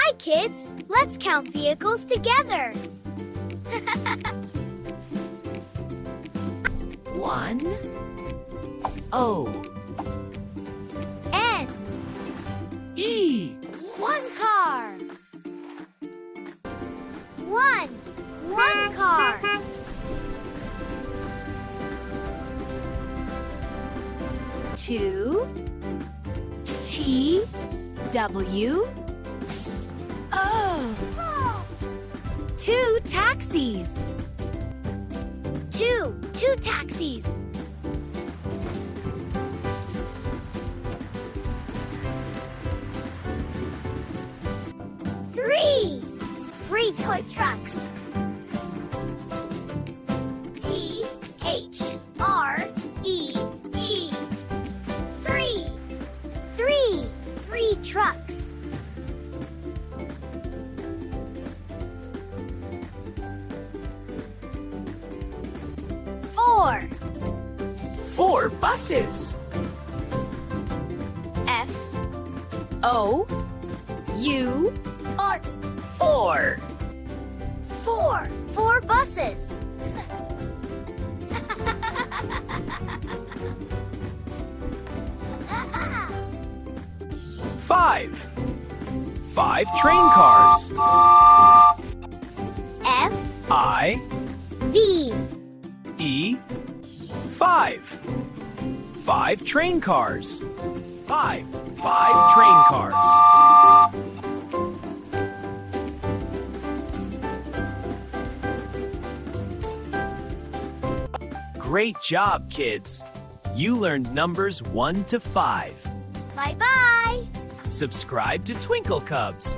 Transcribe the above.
Hi, kids. Let's count vehicles together. 1 O N. E. One car. One car. 2 T W O. 2 taxis. Two taxis. 3 toy trucks. THREE. Three trucks. 4 buses. FOUR. 4 buses. 5 train cars. FVE. E 5 train cars. 5 train cars. Great job, kids. You learned numbers 1 to 5. Bye-bye. Subscribe to TwinkleCubs